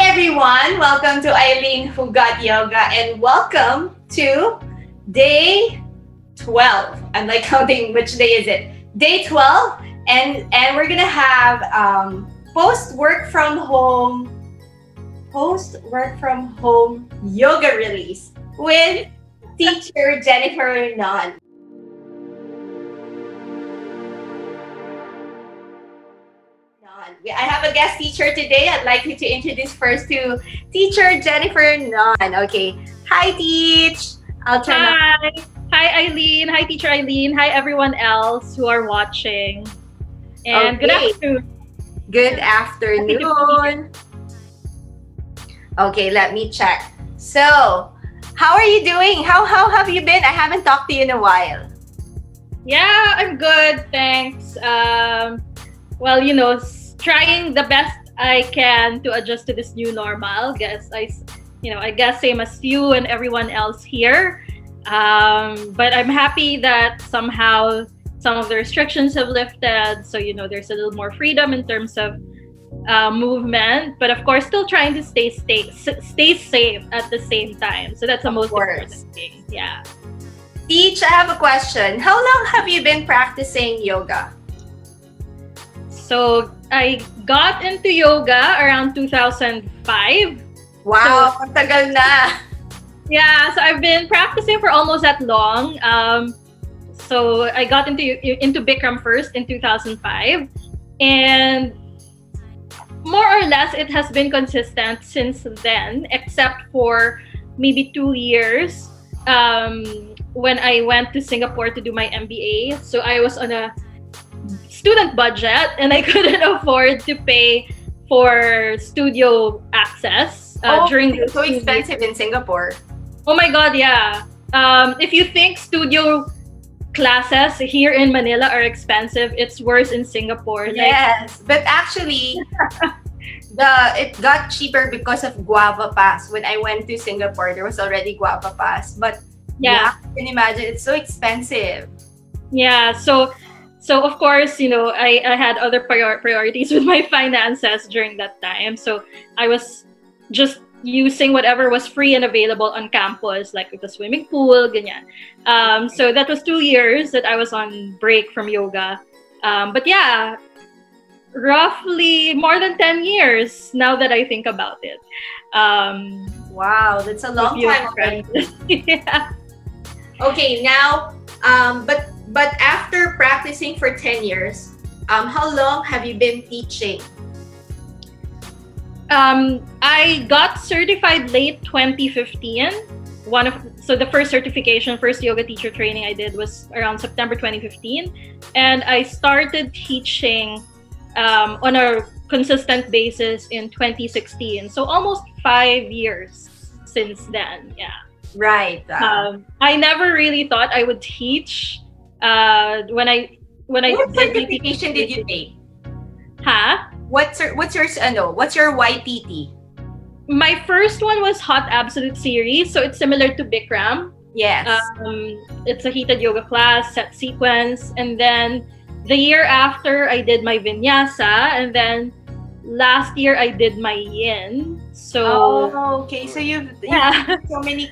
everyone, welcome to Eileen Who Got Yoga, and welcome to day 12. I'm like counting which day is it. Day 12, and we're gonna have post work from home yoga release with teacher Jennifer Nunn. I have a guest teacher today. I'd like you to introduce first to teacher Jennifer Nunn. Okay. Hi, Teach. I'll turn Hi. Hi, Eileen. Hi, teacher Eileen. Hi, everyone else who are watching. And good afternoon. Good afternoon. Okay, let me check. So, how are you doing? How have you been? I haven't talked to you in a while. Yeah, I'm good. Thanks. Well, you know, trying the best I can to adjust to this new normal. I guess same as you and everyone else here. But I'm happy that somehow some of the restrictions have lifted. So, you know, there's a little more freedom in terms of movement. But of course, still trying to stay safe at the same time. So that's the most important thing. Yeah. Teach, I have a question. How long have you been practicing yoga? So I got into yoga around 2005. Wow, ang tagal na. Yeah, so I've been practicing for almost that long. So I got into Bikram first in 2005, and more or less it has been consistent since then, except for maybe 2 years when I went to Singapore to do my MBA. So I was on a student budget and I couldn't afford to pay for studio access during it's so expensive in Singapore. Oh my god, yeah. If you think studio classes here in Manila are expensive, it's worse in Singapore. Yes, but actually it got cheaper because of Guava Pass. When I went to Singapore, there was already Guava Pass, but yeah, you can imagine it's so expensive. Yeah, so of course, you know, I had other priorities with my finances during that time. So I was just using whatever was free and available on campus, like the swimming pool, ganyan. So that was 2 years that I was on break from yoga. But yeah, roughly more than 10 years now that I think about it. Wow, that's a long time already. Yeah. Okay, now, but after practicing for 10 years, how long have you been teaching? I got certified late 2015. So the first yoga teacher training I did was around September 2015. And I started teaching on a consistent basis in 2016. So almost 5 years since then, yeah. Right. I never really thought I would teach. What certification did you take? Huh? What's your YTT? My first one was Hot Absolute Series, so it's similar to Bikram. Yes. It's a heated yoga class, set sequence, and then the year after I did my Vinyasa, and then last year I did my Yin. So okay. So you've so many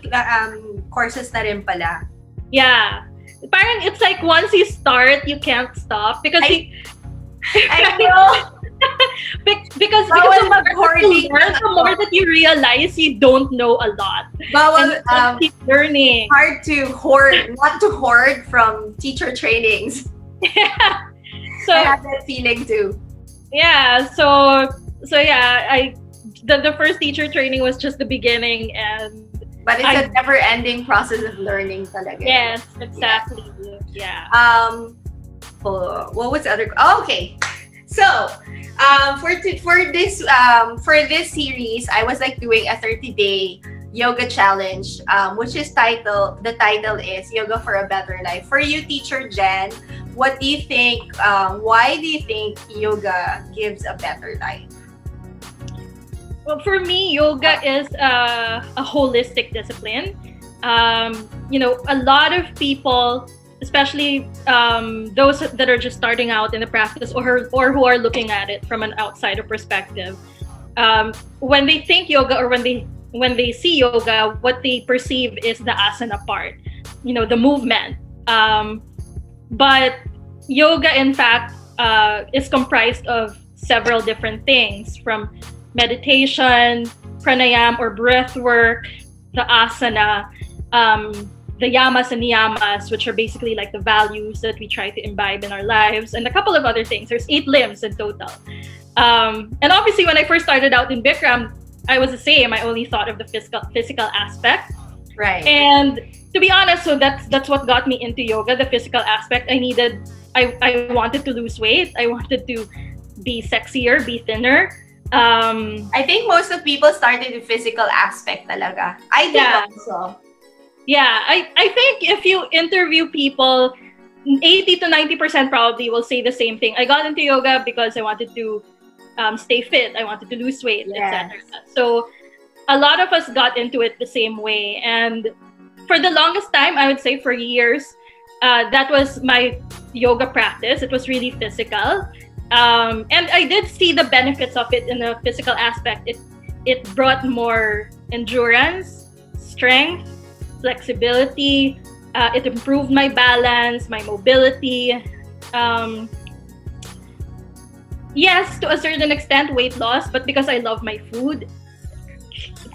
courses na rin pala. Yeah. Parang it's like once you start, you can't stop because I know. because the more that you realize you don't know a lot. Bawal, keep learning. Hard to hoard, not to hoard from teacher trainings. Yeah. So I have that feeling too. Yeah. So yeah, the first teacher training was just the beginning, but it's a never-ending process of learning talaga. Yes, exactly. Yeah. What was the other? Oh, okay. So, for this series, I was like doing a 30-day yoga challenge, which is the title is Yoga for a Better Life. For you, teacher Jen, what do you think? Why do you think yoga gives a better life? Well, for me, yoga is a holistic discipline. You know, a lot of people, especially those that are just starting out in the practice or who are looking at it from an outsider perspective, when they think yoga, or when they see yoga, what they perceive is the asana part, the movement. But yoga, in fact, is comprised of several different things, from meditation, pranayam or breath work, the asana, the yamas and niyamas, which are basically like the values that we try to imbibe in our lives, and a couple of other things. There's 8 limbs in total. And obviously, when I first started out in Bikram, I was the same. I only thought of the physical aspect. Right. And to be honest, so that's what got me into yoga, the physical aspect. I wanted to lose weight. I wanted to be sexier, be thinner. I think most of people started with physical aspect talaga. I did also. Yeah, I think if you interview people, 80 to 90% probably will say the same thing. I got into yoga because I wanted to stay fit. I wanted to lose weight, etc. So a lot of us got into it the same way. And for the longest time, I would say for years, that was my yoga practice. It was really physical. And I did see the benefits of it in the physical aspect. It brought more endurance, strength, flexibility. It improved my balance, my mobility. Yes, to a certain extent, weight loss, but because I love my food.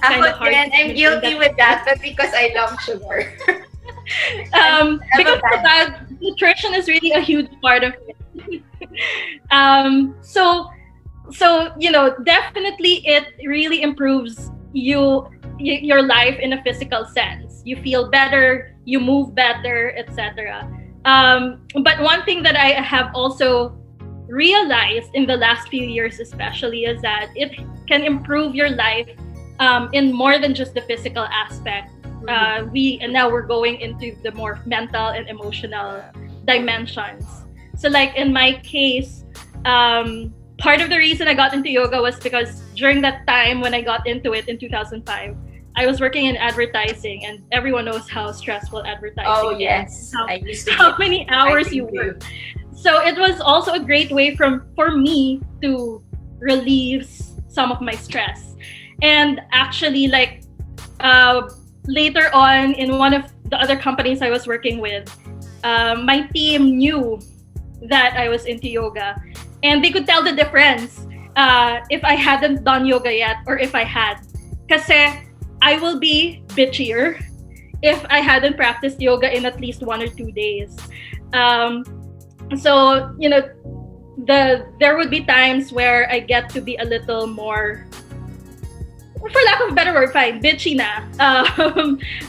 I'm guilty with that, but because I love sugar. Because of that, nutrition is really a huge part of it. So definitely it really improves your life in a physical sense. You feel better, you move better, etc. But one thing that I have also realized in the last few years especially is that it can improve your life in more than just the physical aspect. Now we're going into the more mental and emotional dimensions. So like in my case, part of the reason I got into yoga was because during that time when I got into it in 2005, I was working in advertising, and everyone knows how stressful advertising is. How many hours you work. So it was also a great way for me to relieve some of my stress. And actually, like later on in one of the other companies I was working with, my team knew that I was into yoga, and they could tell the difference if I hadn't done yoga yet or if I had. Kasi I will be bitchier if I hadn't practiced yoga in at least 1 or 2 days. So there would be times where I get to be a little more, for lack of a better word, fine, bitchy na.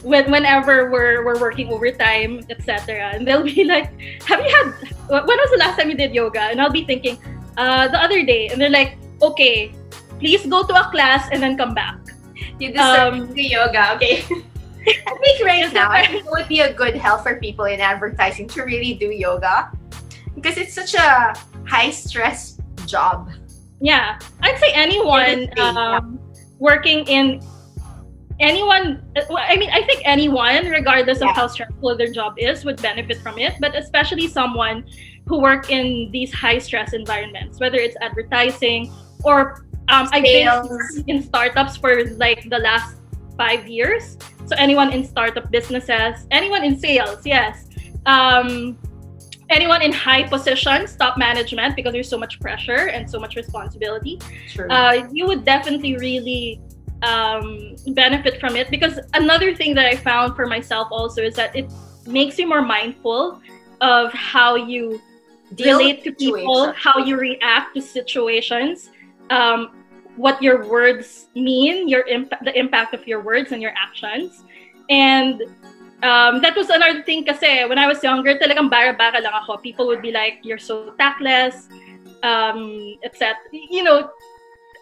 Whenever we're working overtime, etc. And they'll be like, when was the last time you did yoga? And I'll be thinking, the other day. And they're like, okay, please go to a class and then come back. You deserve to do yoga, okay? I think right now, it would be a good help for people in advertising to really do yoga, because it's such a high-stress job. Yeah, I'd say anyone working in I think anyone, regardless of how stressful their job is, would benefit from it, but especially someone who work in these high-stress environments, whether it's advertising or I've been in startups for like the last 5 years. So anyone in startup businesses, anyone in sales, yes. Anyone in high positions, top management, because there's so much pressure and so much responsibility. True. You would definitely really benefit from it, because another thing that I found for myself also is that it makes you more mindful of how you relate to people, how you react to situations, what your words mean, the impact of your words and your actions. And that was another thing kasi when I was younger, talagang bara-bara lang ako. People would be like, you're so tactless, etc.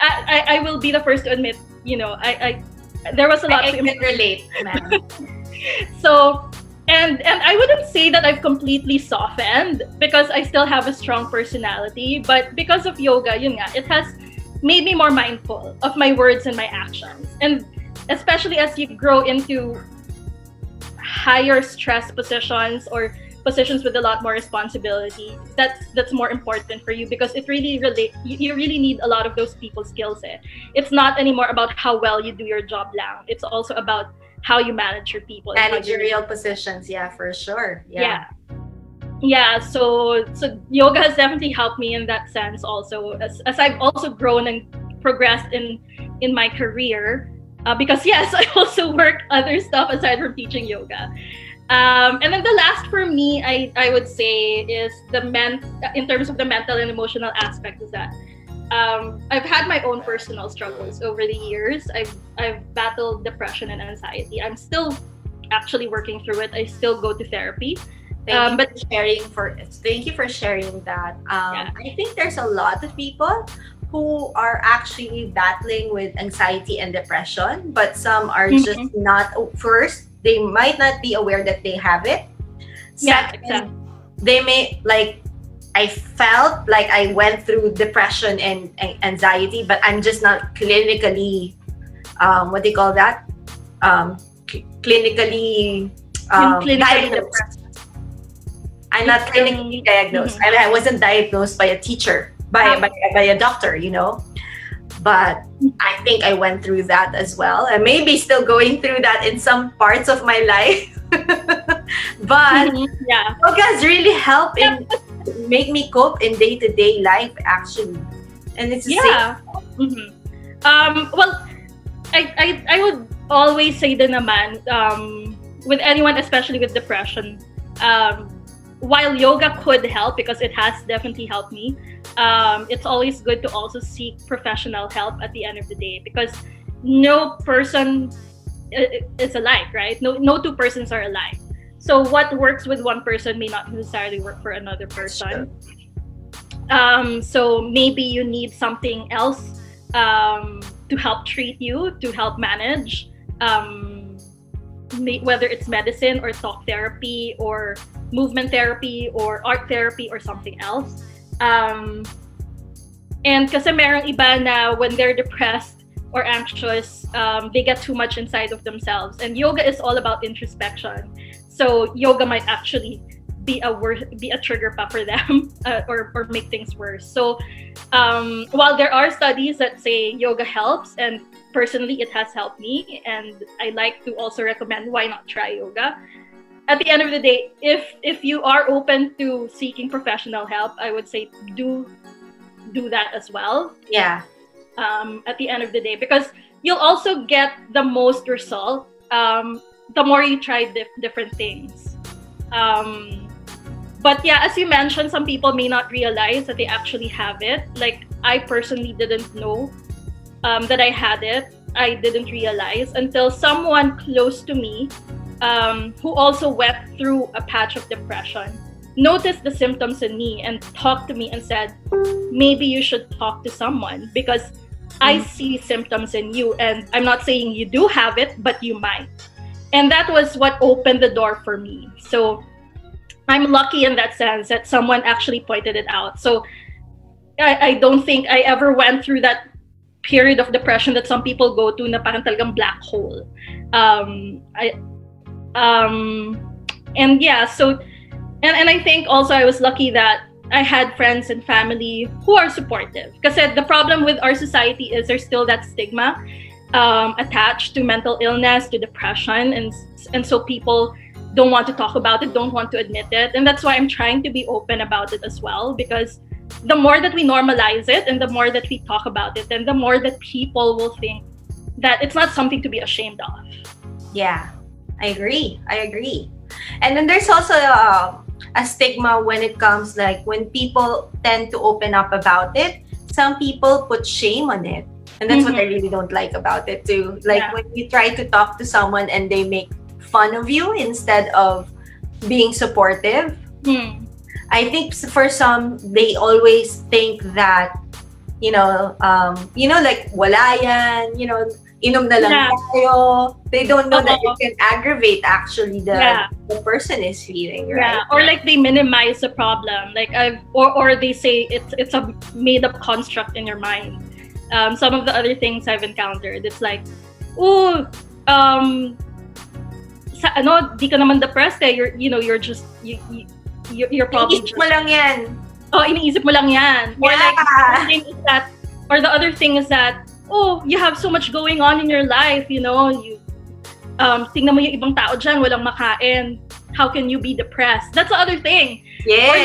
I will be the first to admit, there was a lot I can relate, man. So, and I wouldn't say that I've completely softened, because I still have a strong personality, but because of yoga, it has made me more mindful of my words and my actions. And especially as you grow into higher stress positions or positions with a lot more responsibility, that's more important for you, because it really you really need a lot of those people skills. It's not anymore about how well you do your job lang. It's also about how you manage your people. Managerial positions, yeah, for sure. Yeah, so yoga has definitely helped me in that sense also, as I've also grown and progressed in my career, because yes, I also work other stuff aside from teaching yoga. And then the last for me, I would say, is in terms of the mental and emotional aspect, is that I've had my own personal struggles over the years. I've battled depression and anxiety. I'm still actually working through it. I still go to therapy. Thank you for sharing that. I think there's a lot of people who are actually battling with anxiety and depression, but some are just not. First, they might not be aware that they have it. Second, exactly. They may, like, I felt like I went through depression and anxiety, but I'm just not clinically, what do you call that? Clinically diagnosed. I'm not clinically diagnosed. I wasn't diagnosed by a teacher, by a doctor, you know. But I think I went through that as well. I may be still going through that in some parts of my life. But yoga has really helped in make me cope in day-to-day life, actually. And it's the same. Well, I would always say din naman, with anyone, especially with depression, while yoga could help, because it has definitely helped me, it's always good to also seek professional help at the end of the day, because no person is alike, right? No two persons are alike. So what works with one person may not necessarily work for another person. So maybe you need something else to help treat you, to help manage, whether it's medicine or talk therapy or movement therapy or art therapy or something else. And kasi merong iba na when they're depressed or anxious, they get too much inside of themselves. And yoga is all about introspection. So yoga might actually be a trigger pa for them, or make things worse. So while there are studies that say yoga helps, and personally it has helped me, and I like to also recommend, why not try yoga? At the end of the day, if you are open to seeking professional help, I would say do that as well. Yeah. At the end of the day, because you'll also get the most result the more you try different things. But yeah, as you mentioned, some people may not realize that they actually have it. Like, I personally didn't know that I had it. I didn't realize until someone close to me, who also went through a patch of depression, noticed the symptoms in me and talked to me and said, maybe you should talk to someone, because I see symptoms in you, and I'm not saying you do have it, but you might. And that was what opened the door for me. So I'm lucky in that sense that someone actually pointed it out. So I don't think I ever went through that period of depression that some people go to, na parang talagang black hole. And yeah, so and I think also I was lucky that I had friends and family who are supportive. Because the problem with our society is there's still that stigma attached to mental illness, to depression, and so people don't want to talk about it, don't want to admit it. And that's why I'm trying to be open about it as well, because the more that we normalize it and the more that we talk about it, then the more that people will think that it's not something to be ashamed of. Yeah, I agree. And then there's also a stigma when it comes, like, when people tend to open up about it, some people put shame on it. And that's what I really don't like about it too. Like, when you try to talk to someone and they make fun of you instead of being supportive. I think for some, they always think that, like, wala yan, inom na lang tayo. They don't know that it can aggravate actually the person is feeling, right? Yeah, or like they minimize the problem. Like or they say it's a made up construct in your mind. Some of the other things I've encountered, it's like, di ka naman depressed eh. You're just, you're probably Iniisip mo lang yan. Oh, iniisip mo lang yan. Or like, the other thing is that, oh, you have so much going on in your life, tingnan mo yung ibang tao dyan, walang makain. How can you be depressed? That's the other thing. Yeah. Or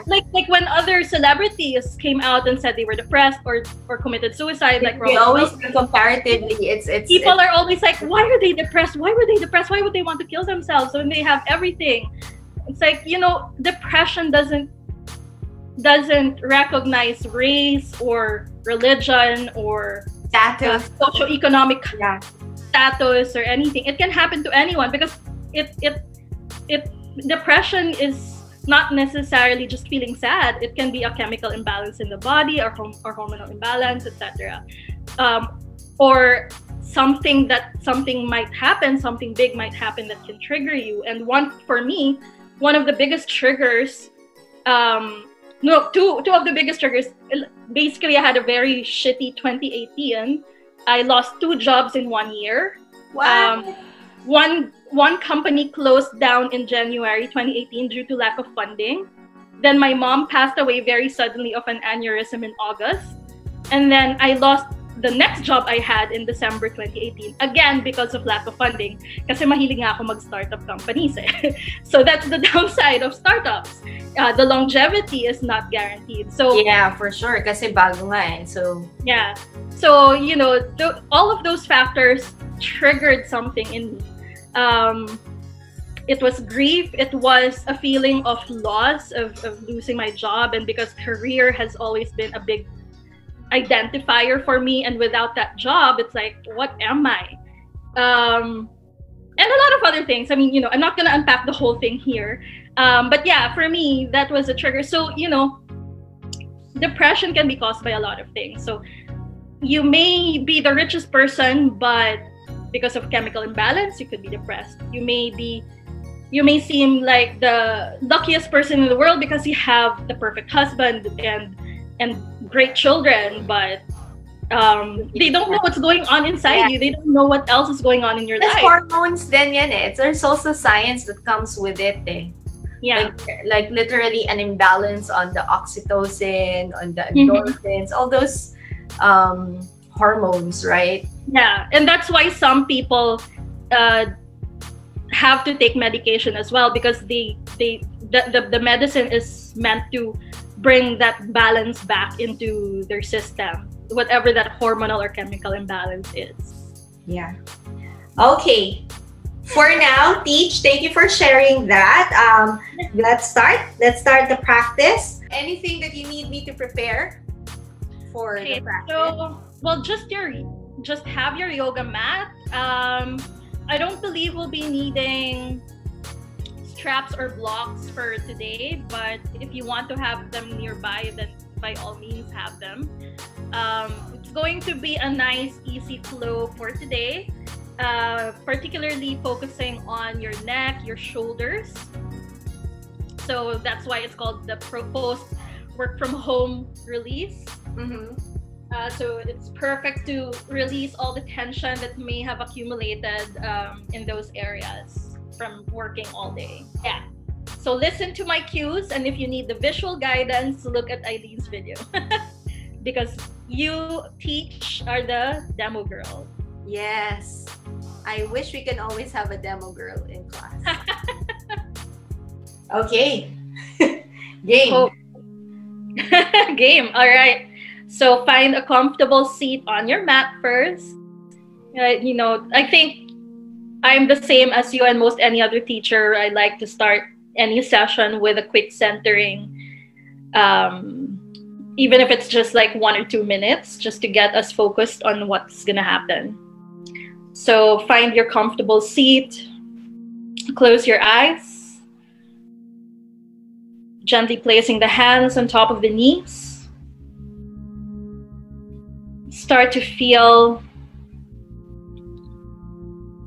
like when other celebrities came out and said they were depressed or committed suicide, like we always comparatively, people are always like, why are they depressed? Why were they depressed? Why would they want to kill themselves when they have everything? It's like, depression doesn't recognize race or religion or status, socioeconomic status or anything. It can happen to anyone because depression is not necessarily just feeling sad. It can be a chemical imbalance in the body or hormonal imbalance, etc. Or something might happen, something big might happen that can trigger you. And one of the biggest triggers, two of the biggest triggers. Basically, I had a very shitty 2018. I lost 2 jobs in 1 year. Wow. One company closed down in January 2018 due to lack of funding. Then my mom passed away very suddenly of an aneurysm in August. And then I lost the next job I had in December 2018, again because of lack of funding. Kasi mahilig nga ako mag-startup companies eh. So that's the downside of startups. The longevity is not guaranteed. So yeah, for sure. Kasi bago nga eh. So yeah. So, all of those factors triggered something in me. It was grief. It was a feeling of loss, of losing my job. And because career has always been a big identifier for me, and without that job, it's like, what am I? And a lot of other things. I mean, I'm not going to unpack the whole thing here. But yeah, for me, that was a trigger. So, depression can be caused by a lot of things. So you may be the richest person, but because of chemical imbalance, you could be depressed. You may seem like the luckiest person in the world because you have the perfect husband and great children, but they don't know what's going on inside you. They don't know what else is going on in your life. Hormones din yan eh. There's also science that comes with it eh. Yeah. Like literally an imbalance on the oxytocin, on the endorphins, all those hormones, right? Yeah, and that's why some people have to take medication as well, because the medicine is meant to bring that balance back into their system, whatever that hormonal or chemical imbalance is. Yeah. Okay. For now, Teach, thank you for sharing that. Let's start the practice. Anything that you need me to prepare for the practice? So, well, just have your yoga mat. I don't believe we'll be needing straps or blocks for today, but if you want to have them nearby, then by all means have them. It's going to be a nice, easy flow for today, particularly focusing on your neck, your shoulders. So that's why it's called the post work from home release. So it's perfect to release all the tension that may have accumulated in those areas from working all day. Yeah. So listen to my cues, and if you need the visual guidance, look at Eileen's video. Because you, Teach, are the demo girl. Yes. I wish we can always have a demo girl in class. Okay. Game. Oh. Game. All right. So find a comfortable seat on your mat first. I think I'm the same as you and most any other teacher. I like to start any session with a quick centering, even if it's just like 1 or 2 minutes, just to get us focused on what's gonna happen. So find your comfortable seat, close your eyes, gently placing the hands on top of the knees. Start to feel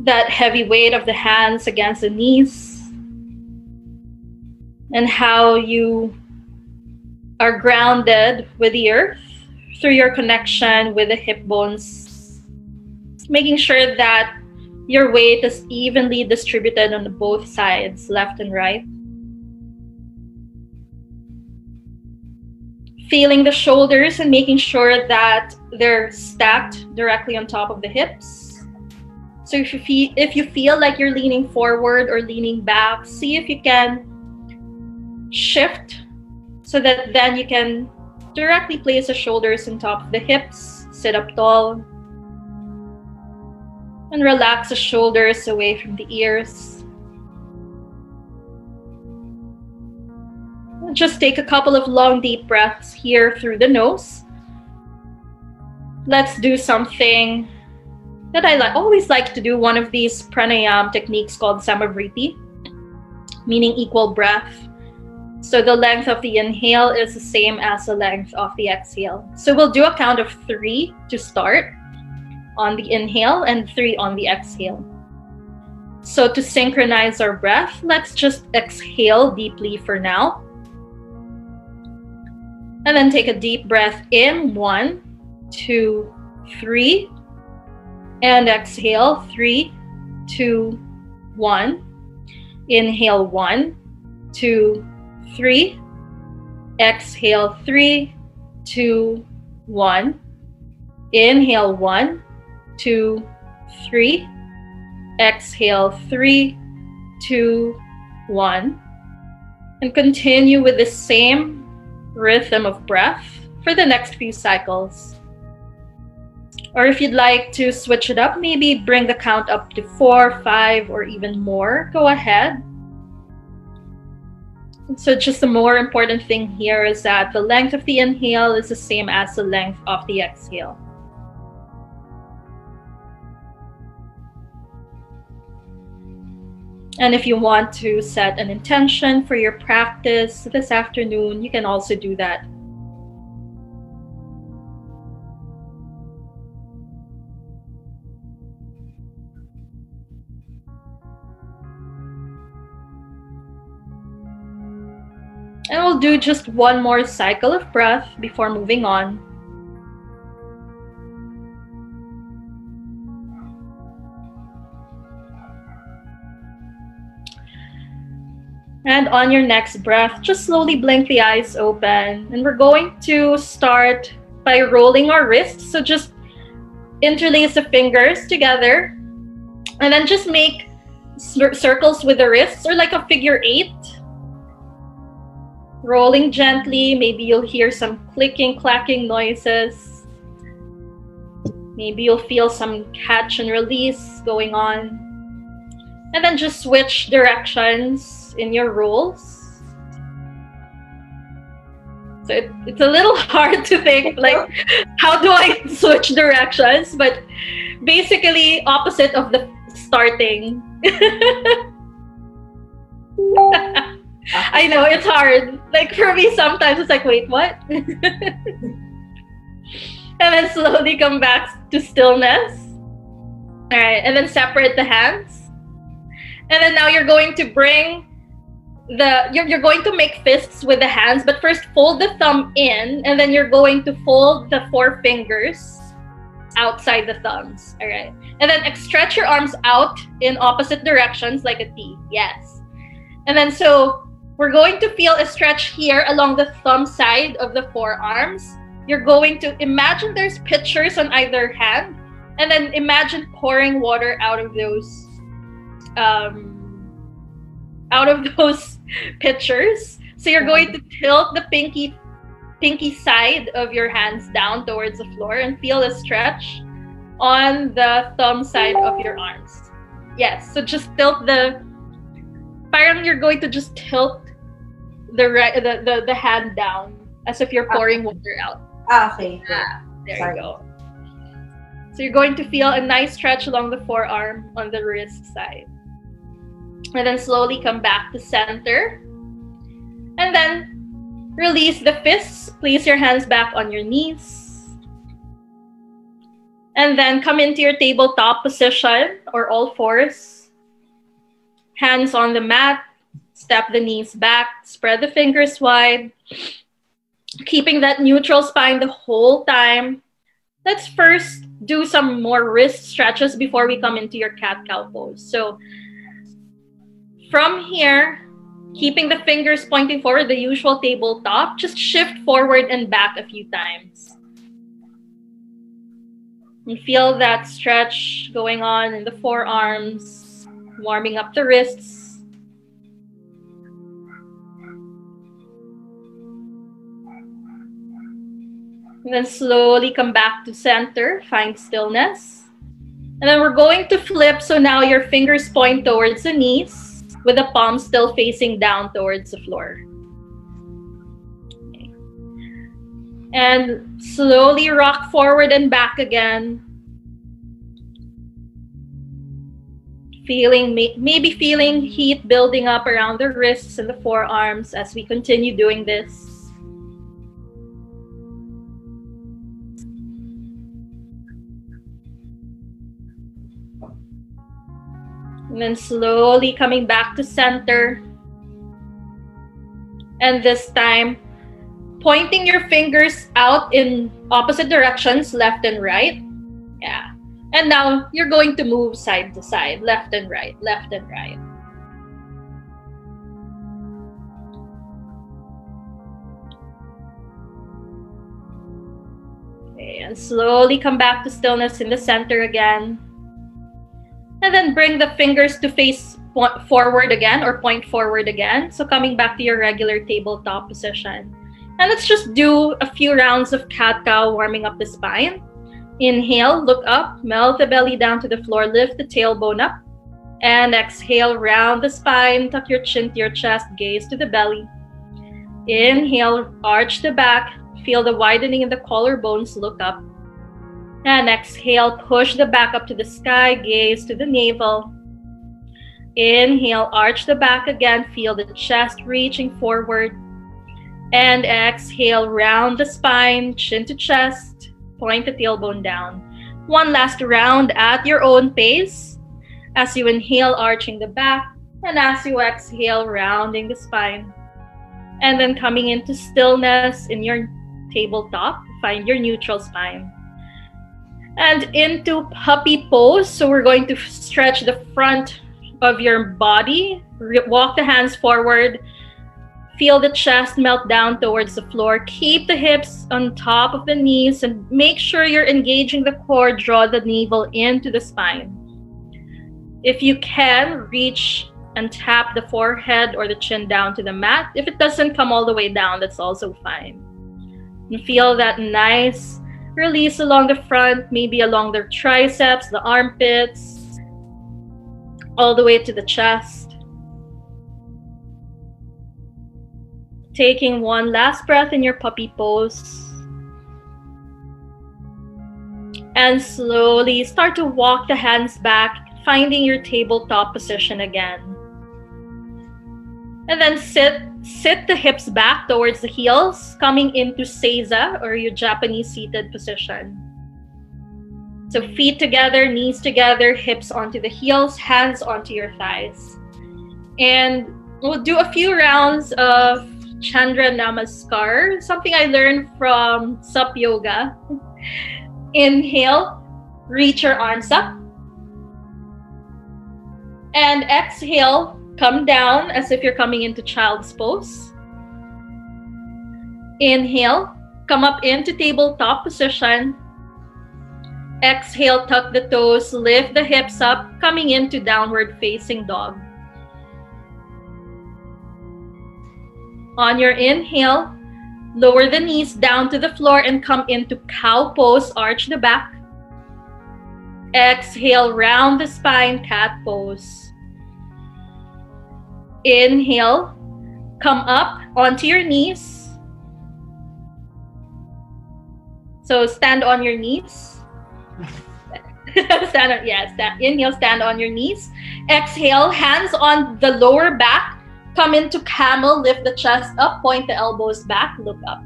that heavy weight of the hands against the knees, and how you are grounded with the earth through your connection with the hip bones, making sure that your weight is evenly distributed on both sides, left and right. Feeling the shoulders and making sure that they're stacked directly on top of the hips. So if you feel like you're leaning forward or leaning back, see if you can shift so that then you can directly place the shoulders on top of the hips. Sit up tall. And relax the shoulders away from the ears. Just take a couple of long, deep breaths here through the nose. Let's do something that I always like to do, one of these pranayama techniques called samavriti, meaning equal breath. So the length of the inhale is the same as the length of the exhale. So we'll do a count of 3 to start on the inhale and 3 on the exhale. So to synchronize our breath, let's just exhale deeply for now. And then take a deep breath in, 1, 2, 3. And exhale, 3, 2, 1. Inhale, 1, 2, 3. Exhale, 3, 2, 1. Inhale, 1, 2, 3. Exhale, 3, 2, 1. And continue with the same rhythm of breath for the next few cycles. Or if you'd like to switch it up, maybe bring the count up to 4, 5, or even more. Go ahead. So just the more important thing here is that the length of the inhale is the same as the length of the exhale. And if you want to set an intention for your practice this afternoon, you can also do that. And we'll do just one more cycle of breath before moving on. And on your next breath, just slowly blink the eyes open. And we're going to start by rolling our wrists. So just interlace the fingers together. And then just make circles with the wrists, or like a figure 8. Rolling gently. Maybe you'll hear some clicking, clacking noises. Maybe you'll feel some catch and release going on. And then just switch directions in your rolls. So it's a little hard to think, like, how do I switch directions? But basically, opposite of the starting. I know, it's hard. Like, for me, sometimes it's like, wait, what? And then slowly come back to stillness. All right, and then separate the hands. And then now you're going to bring you're going to make fists with the hands, but first fold the thumb in, and then you're going to fold the 4 fingers outside the thumbs. All right, and then stretch your arms out in opposite directions like a T. Yes. And then so we're going to feel a stretch here along the thumb side of the forearms. You're going to imagine there's pitchers on either hand, and then imagine pouring water out of those pitchers. So you're going to tilt the pinky side of your hands down towards the floor and feel a stretch on the thumb side of your arms. Yes, so just tilt parang you're going to just tilt the hand down as if you're pouring water out. Okay. There you go. So you're going to feel a nice stretch along the forearm on the wrist side. And then slowly come back to center. And then release the fists. Place your hands back on your knees. And then come into your tabletop position, or all fours. Hands on the mat. Step the knees back. Spread the fingers wide. Keeping that neutral spine the whole time. let's first do some more wrist stretches before we come into your cat-cow pose. So from here, keeping the fingers pointing forward, the usual tabletop, just shift forward and back a few times. And feel that stretch going on in the forearms, warming up the wrists. And then slowly come back to center, find stillness. And then we're going to flip, so now your fingers point towards the knees with the palms still facing down towards the floor. Okay. And slowly rock forward and back again. Maybe feeling heat building up around the wrists and the forearms as we continue doing this. And then slowly coming back to center. And this time, pointing your fingers out in opposite directions, left and right. Yeah. And now you're going to move side to side, left and right, left and right. Okay, and slowly come back to stillness in the center again. And then bring the fingers to face forward again or point forward again. So coming back to your regular tabletop position. And let's just do a few rounds of cat-cow, warming up the spine. Inhale, look up, melt the belly down to the floor, lift the tailbone up. And exhale, round the spine, tuck your chin to your chest, gaze to the belly. Inhale, arch the back, feel the widening in the collarbones, look up. And exhale, push the back up to the sky, gaze to the navel. Inhale, arch the back again, feel the chest reaching forward. And exhale, round the spine, chin to chest, point the tailbone down. One last round at your own pace. As you inhale, arching the back, and as you exhale, rounding the spine. And then coming into stillness in your tabletop, find your neutral spine. And into puppy pose. So we're going to stretch the front of your body, walk the hands forward, feel the chest melt down towards the floor, keep the hips on top of the knees, and make sure you're engaging the core, draw the navel into the spine. If you can, reach and tap the forehead or the chin down to the mat. If it doesn't come all the way down, that's also fine. And feel that nice release along the front, maybe along the triceps, the armpits, all the way to the chest. Taking one last breath in your puppy pose. And slowly start to walk the hands back, finding your tabletop position again. And then sit the hips back towards the heels, coming into Seiza, or your Japanese seated position. So feet together, knees together, hips onto the heels, hands onto your thighs. And we'll do a few rounds of Chandra Namaskar, something I learned from Sup Yoga. Inhale, reach your arms up. And exhale, come down as if you're coming into child's pose. Inhale, come up into tabletop position. Exhale, tuck the toes, lift the hips up, coming into downward facing dog. On your inhale, lower the knees down to the floor and come into cow pose, arch the back. Exhale, round the spine, cat pose. Inhale, come up onto your knees. So stand on your knees. Inhale, stand on your knees. Exhale, hands on the lower back. Come into camel, lift the chest up, point the elbows back, look up.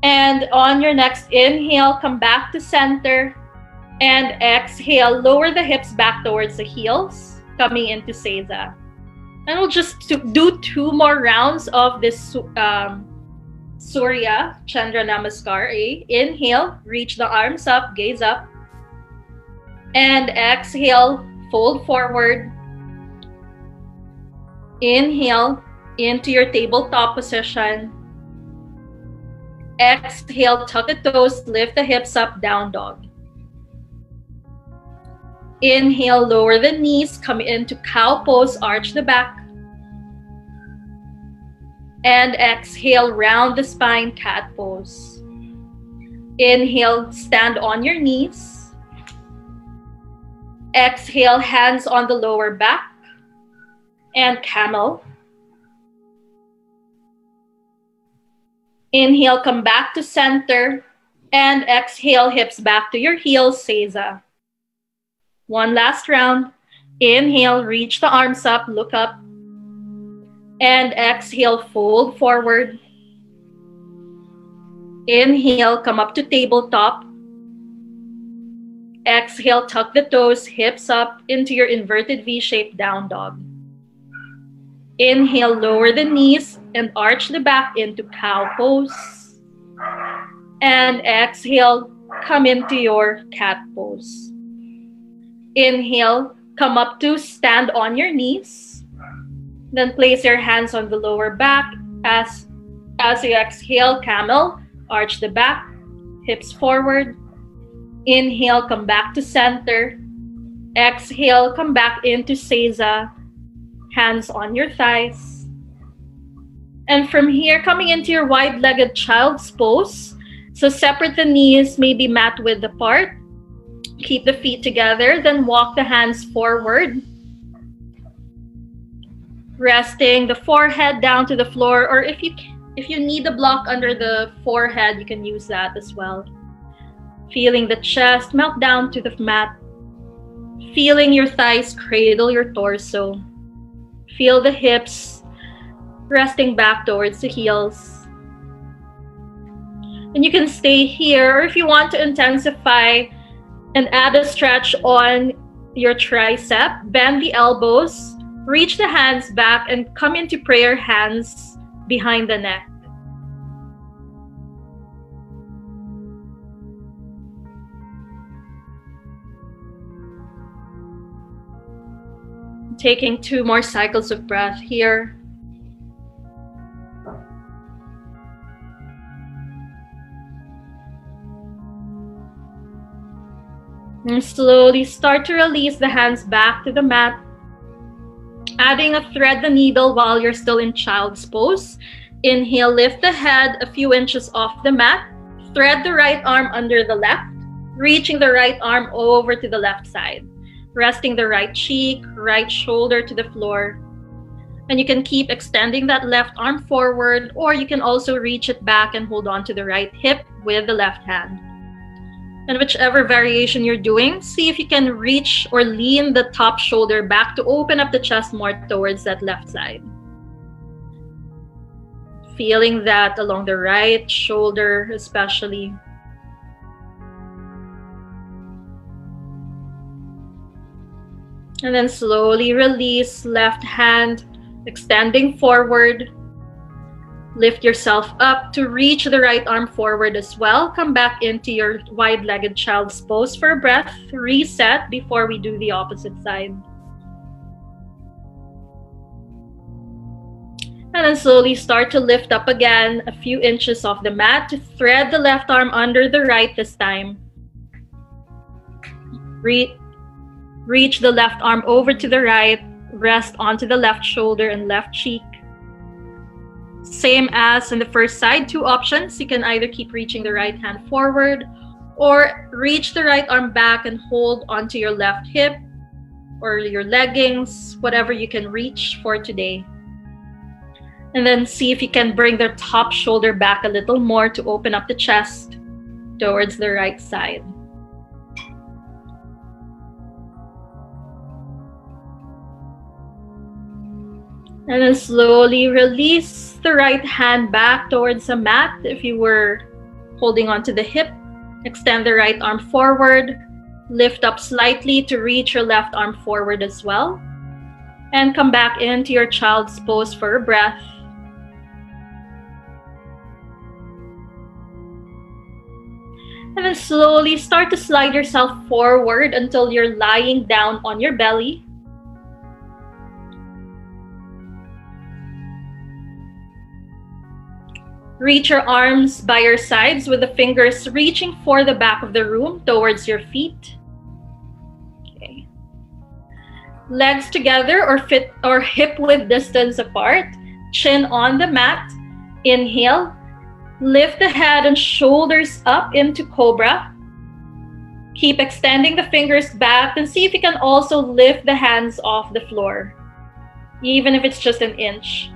And on your next inhale, come back to center. And exhale, lower the hips back towards the heels, coming into Seiza. And we'll just do 2 more rounds of this Surya Chandra Namaskar. Inhale, reach the arms up, gaze up. And exhale, fold forward. Inhale into your tabletop position. Exhale, tuck the toes, lift the hips up, down dog. Inhale, lower the knees, come into cow pose, arch the back. And exhale, round the spine, cat pose. Inhale, stand on your knees. Exhale, hands on the lower back. And camel. Inhale, come back to center. And exhale, hips back to your heels, Seiza. One last round. Inhale, reach the arms up, look up. And exhale, fold forward. Inhale, come up to tabletop. Exhale, tuck the toes, hips up into your inverted V-shaped down dog. Inhale, lower the knees and arch the back into cow pose. And exhale, come into your cat pose. Inhale, come up to stand on your knees. Then place your hands on the lower back. As you exhale, camel, arch the back, hips forward. Inhale, come back to center. Exhale, come back into Seiza. Hands on your thighs. And from here, coming into your wide-legged child's pose. So separate the knees, maybe mat width apart. Keep the feet together, then walk the hands forward. Resting the forehead down to the floor, or if you need a block under the forehead, you can use that as well. Feeling the chest melt down to the mat. Feeling your thighs cradle your torso. Feel the hips resting back towards the heels. And you can stay here, or if you want to intensify and add a stretch on your tricep, bend the elbows, reach the hands back, and come into prayer hands behind the neck. Taking 2 more cycles of breath here. And slowly start to release the hands back to the mat. Adding a thread the needle while you're still in child's pose. Inhale, lift the head a few inches off the mat. Thread the right arm under the left, reaching the right arm over to the left side. Resting the right cheek, right shoulder to the floor. And you can keep extending that left arm forward, or you can also reach it back and hold on to the right hip with the left hand. And whichever variation you're doing, see if you can reach or lean the top shoulder back to open up the chest more towards that left side. Feeling that along the right shoulder especially. And then slowly release, left hand extending forward. Lift yourself up to reach the right arm forward as well. Come back into your wide-legged child's pose for a breath. Reset before we do the opposite side. And then slowly start to lift up again a few inches off the mat to thread the left arm under the right this time. Reach the left arm over to the right, rest onto the left shoulder and left cheek. Same as in the first side, 2 options. You can either keep reaching the right hand forward or reach the right arm back and hold onto your left hip or your leggings, whatever you can reach for today. And then see if you can bring the top shoulder back a little more to open up the chest towards the right side. And then slowly release the right hand back towards the mat. If you were holding onto the hip, extend the right arm forward. Lift up slightly to reach your left arm forward as well. And come back into your child's pose for a breath. And then slowly start to slide yourself forward until you're lying down on your belly. Reach your arms by your sides with the fingers reaching for the back of the room towards your feet. Okay. Legs together or hip width distance apart. Chin on the mat. Inhale. Lift the head and shoulders up into Cobra. Keep extending the fingers back and see if you can also lift the hands off the floor, even if it's just an inch.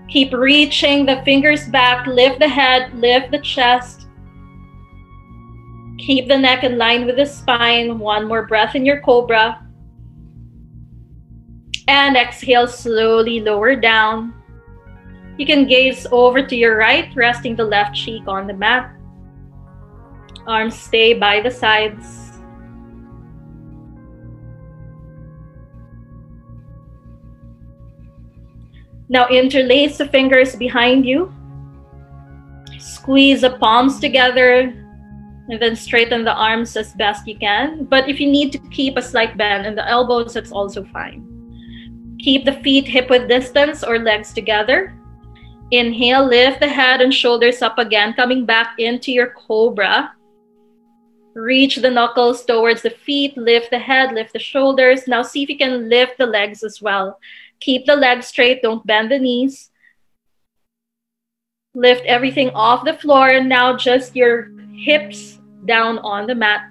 Keep reaching the fingers back, lift the head, lift the chest. Keep the neck in line with the spine. One more breath in your Cobra. And exhale, slowly lower down. You can gaze over to your right, resting the left cheek on the mat. Arms stay by the sides. Now interlace the fingers behind you. Squeeze the palms together and then straighten the arms as best you can. But if you need to keep a slight bend in the elbows, that's also fine. Keep the feet hip width distance or legs together. Inhale, lift the head and shoulders up again, coming back into your Cobra. Reach the knuckles towards the feet, lift the head, lift the shoulders. Now see if you can lift the legs as well. Keep the legs straight, don't bend the knees. Lift everything off the floor, and now just your hips down on the mat.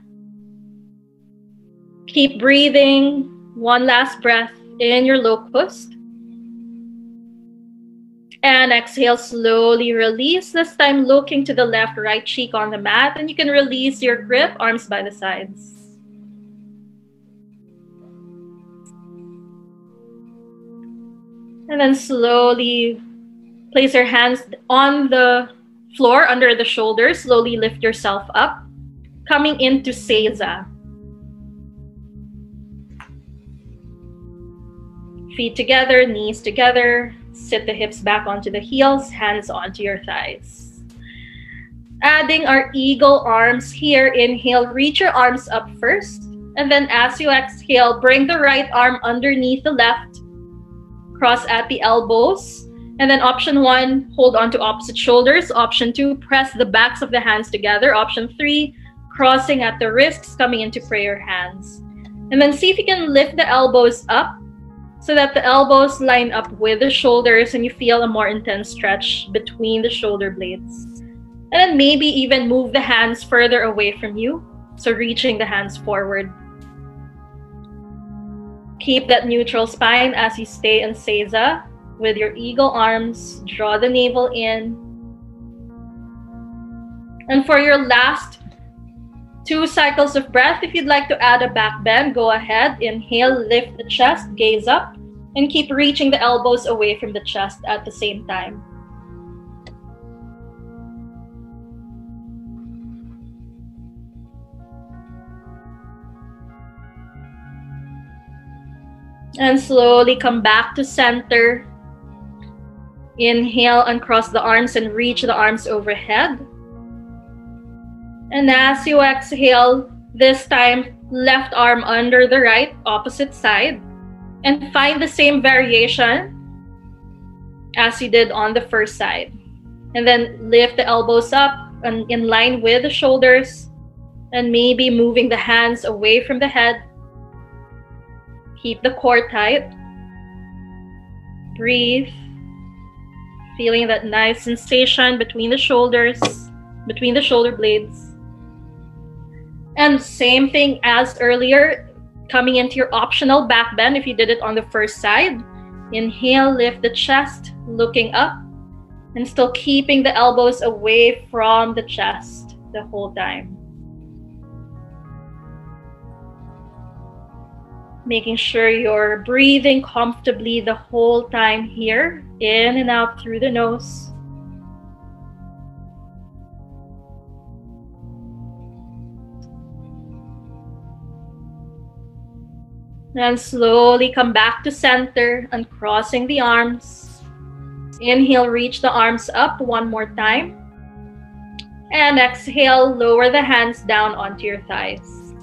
Keep breathing. One last breath in your locust. And exhale, slowly release. This time looking to the left, right cheek on the mat, and you can release your grip, arms by the sides. And then slowly place your hands on the floor under the shoulders. Slowly lift yourself up, coming into Seiza. Feet together, knees together. Sit the hips back onto the heels, hands onto your thighs. Adding our eagle arms here. Inhale, reach your arms up first. And then as you exhale, bring the right arm underneath the left. Cross at the elbows. And then option 1, hold on to opposite shoulders. Option 2, press the backs of the hands together. Option 3, crossing at the wrists, coming into prayer hands. And then see if you can lift the elbows up so that the elbows line up with the shoulders and you feel a more intense stretch between the shoulder blades. And then maybe even move the hands further away from you. So reaching the hands forward. Keep that neutral spine as you stay in Seiza with your eagle arms. Draw the navel in. And for your last 2 cycles of breath, if you'd like to add a back bend, go ahead. Inhale, lift the chest, gaze up, and keep reaching the elbows away from the chest at the same time. And slowly come back to center. Inhale, uncross the arms and reach the arms overhead. And as you exhale, this time, left arm under the right, opposite side. And find the same variation as you did on the first side. And then lift the elbows up and in line with the shoulders. And maybe moving the hands away from the head. Keep the core tight. Breathe. Feeling that nice sensation between the shoulders, between the shoulder blades. And same thing as earlier, coming into your optional back bend if you did it on the first side. Inhale, lift the chest, looking up, and still keeping the elbows away from the chest the whole time. Making sure you're breathing comfortably the whole time here, in and out through the nose. And slowly come back to center, uncrossing the arms. Inhale, reach the arms up one more time. And exhale, lower the hands down onto your thighs.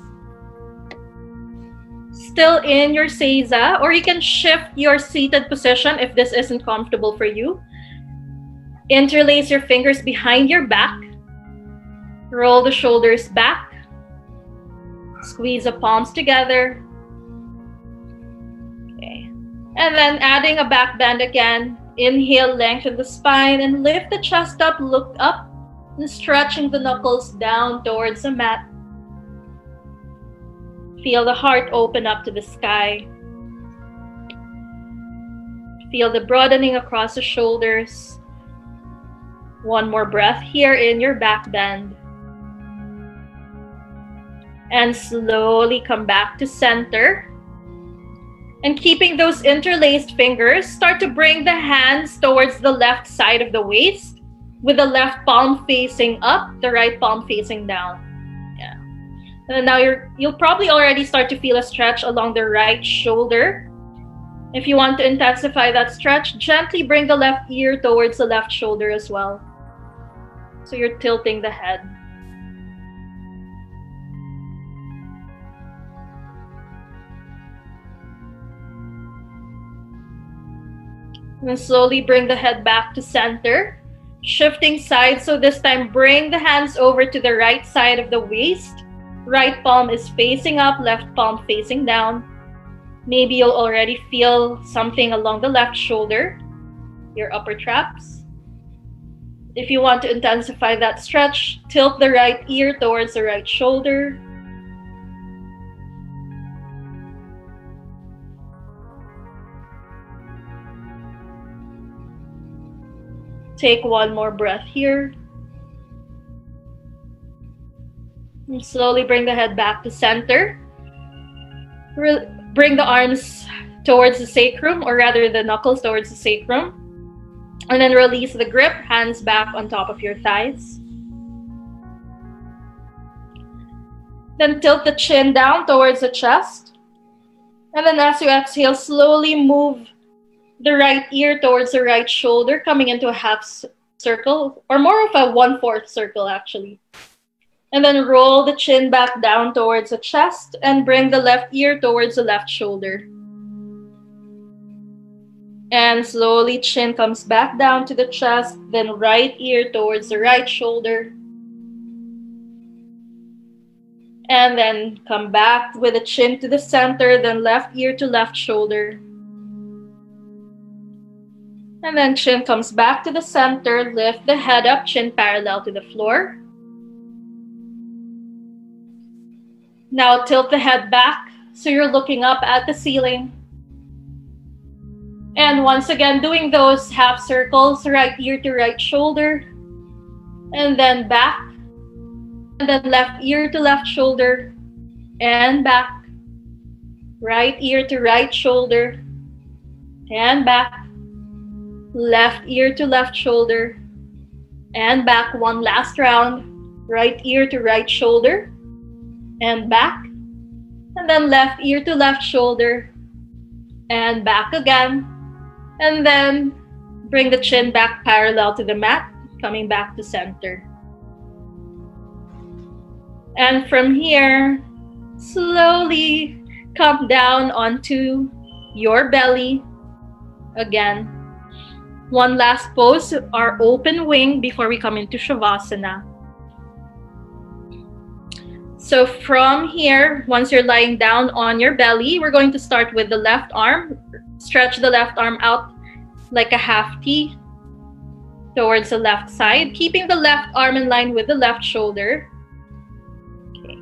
Still in your seiza, or you can shift your seated position if this isn't comfortable for you. Interlace your fingers behind your back. Roll the shoulders back. Squeeze the palms together. Okay. And then adding a back bend again. Inhale, lengthen the spine and lift the chest up, look up, and stretching the knuckles down towards the mat. Feel the heart open up to the sky. Feel the broadening across the shoulders. One more breath here in your back bend. And slowly come back to center. And keeping those interlaced fingers, start to bring the hands towards the left side of the waist with the left palm facing up, the right palm facing down. Yeah. And now you'll probably already start to feel a stretch along the right shoulder. If you want to intensify that stretch, gently bring the left ear towards the left shoulder as well. So you're tilting the head. And slowly bring the head back to center. Shifting sides, so this time bring the hands over to the right side of the waist. Right palm is facing up, left palm facing down. Maybe you'll already feel something along the left shoulder, your upper traps. If you want to intensify that stretch, tilt the right ear towards the right shoulder. Take one more breath here. And slowly bring the head back to center. Bring the arms towards the sacrum, or rather the knuckles towards the sacrum. And then release the grip, hands back on top of your thighs. Then tilt the chin down towards the chest. And then as you exhale, slowly move the right ear towards the right shoulder, coming into a half circle, or more of a 1/4 circle actually. And then roll the chin back down towards the chest and bring the left ear towards the left shoulder. And slowly chin comes back down to the chest, then right ear towards the right shoulder. And then come back with the chin to the center, then left ear to left shoulder. And then chin comes back to the center, lift the head up, chin parallel to the floor. Now tilt the head back so you're looking up at the ceiling. And once again, doing those half circles, right ear to right shoulder, and then back, and then left ear to left shoulder, and back, right ear to right shoulder, and back, left ear to left shoulder, and back. One last round, right ear to right shoulder, and back, and then left ear to left shoulder, and back again. And then bring the chin back parallel to the mat, coming back to center. And from here, slowly come down onto your belly. Again, one last pose, our open wing before we come into Shavasana. So from here, once you're lying down on your belly, we're going to start with the left arm. Stretch the left arm out like a half T towards the left side, keeping the left arm in line with the left shoulder. Okay.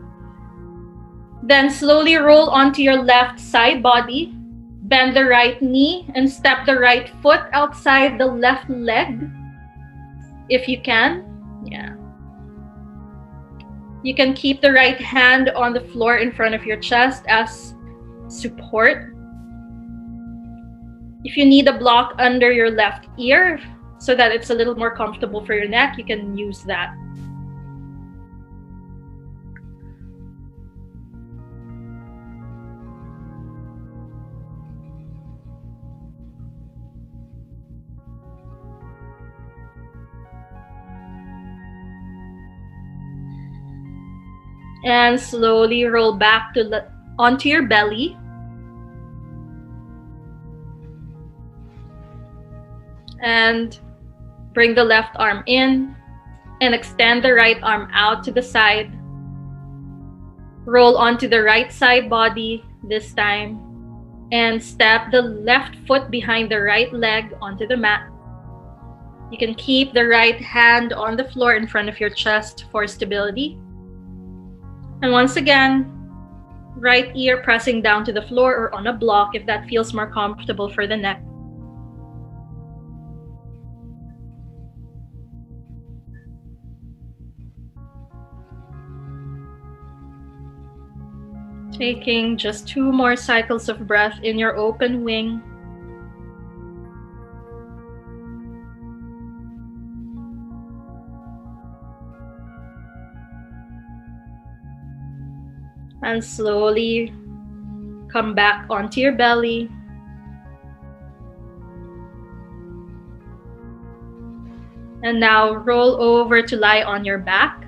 Then slowly roll onto your left side body. Bend the right knee and step the right foot outside the left leg, if you can. Yeah. You can keep the right hand on the floor in front of your chest as support. If you need a block under your left ear so that it's a little more comfortable for your neck, you can use that. And slowly roll back onto your belly. And bring the left arm in and extend the right arm out to the side. Roll onto the right side body this time and step the left foot behind the right leg onto the mat. You can keep the right hand on the floor in front of your chest for stability. And once again, right ear pressing down to the floor or on a block if that feels more comfortable for the neck. Taking just 2 more cycles of breath in your open wing. And slowly come back onto your belly. And now roll over to lie on your back.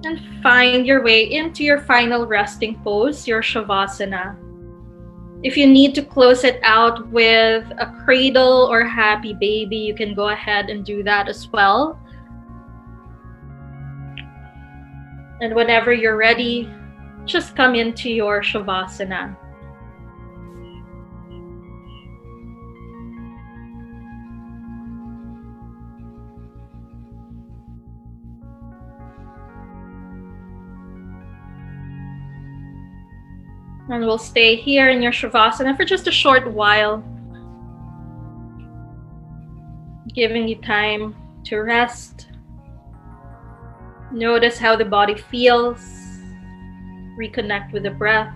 And find your way into your final resting pose, your Shavasana. If you need to close it out with a cradle or happy baby, you can go ahead and do that as well. And whenever you're ready, just come into your Shavasana. And we'll stay here in your Shavasana for just a short while, giving you time to rest. Notice how the body feels. Reconnect with the breath.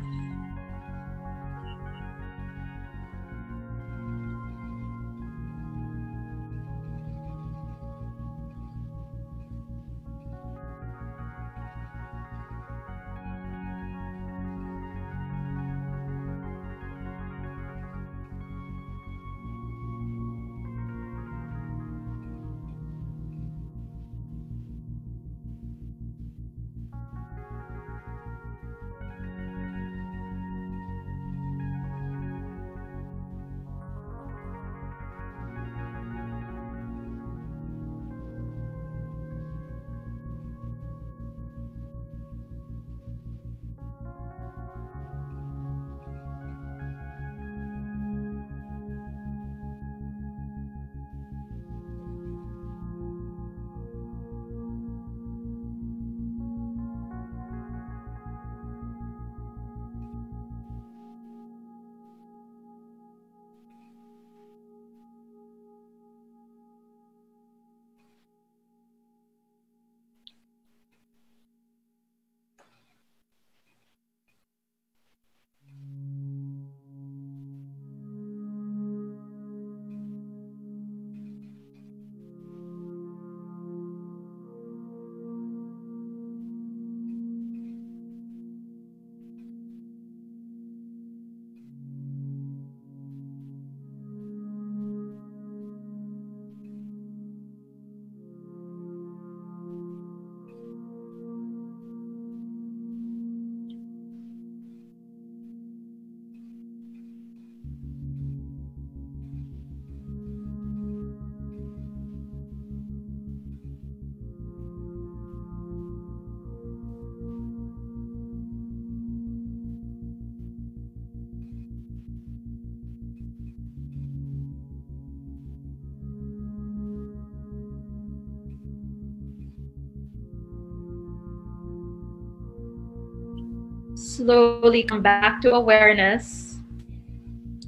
Slowly come back to awareness.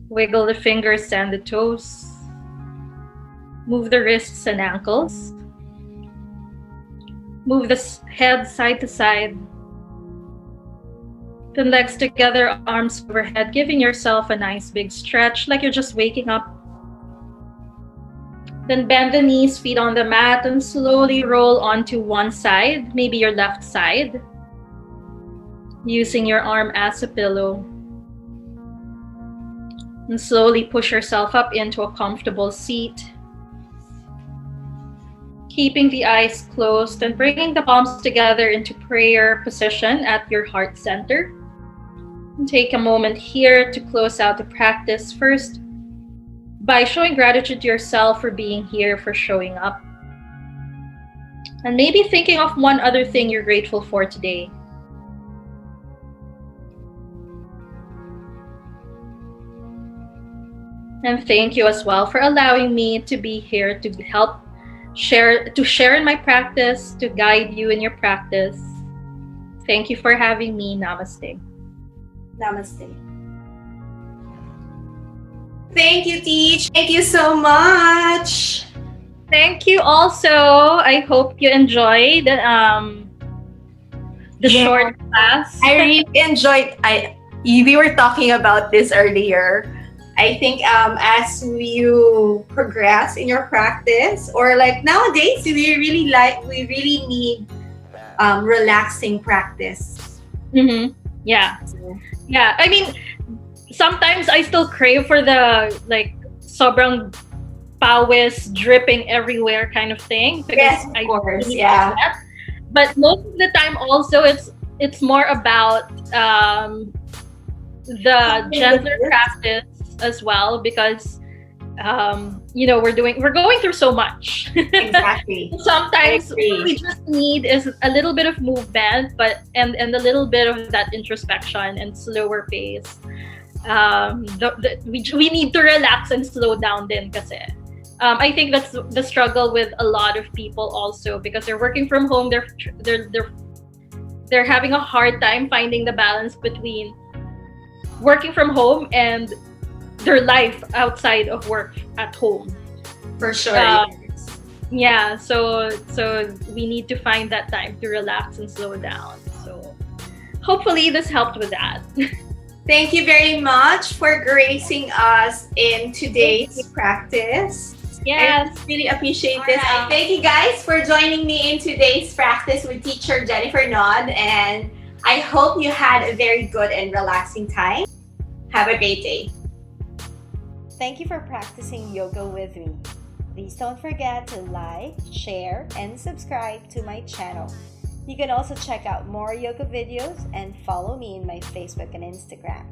Wiggle the fingers and the toes. Move the wrists and ankles. Move the head side to side. Then legs together, arms overhead, giving yourself a nice big stretch like you're just waking up. Then bend the knees, feet on the mat, and slowly roll onto one side, maybe your left side, using your arm as a pillow. And slowly push yourself up into a comfortable seat. Keeping the eyes closed and bringing the palms together into prayer position at your heart center. Take a moment here to close out the practice first by showing gratitude to yourself for being here, for showing up. And maybe thinking of one other thing you're grateful for today. And thank you as well for allowing me to be here to help share in my practice, to guide you in your practice. Thank you for having me. Namaste. Namaste. Thank you, Teach. Thank you so much. Thank you also. I hope you enjoyed the short class. I really enjoyed. We were talking about this earlier. I think as you progress in your practice, or like nowadays, we really need relaxing practice. Mm-hmm. Yeah. Yeah. I mean, sometimes I still crave for the like sobrang pawis dripping everywhere kind of thing. Yes, of course. Yeah. But most of the time also it's more about the gentler practice as well, because we're going through so much. Exactly. Sometimes what we just need is a little bit of movement, and a little bit of that introspection and slower pace. We need to relax and slow down din kasi. I think that's the struggle with a lot of people also, because they're working from home. They're having a hard time finding the balance between working from home and their life outside of work at home. For sure. Yeah, so we need to find that time to relax and slow down. So hopefully this helped with that. Thank you very much for gracing us in today's practice. Yes. I really appreciate this. Thank you guys for joining me in today's practice with teacher Jennifer Nod, and I hope you had a very good and relaxing time. Have a great day. Thank you for practicing yoga with me. Please don't forget to like, share, and subscribe to my channel. You can also check out more yoga videos and follow me in my Facebook and Instagram.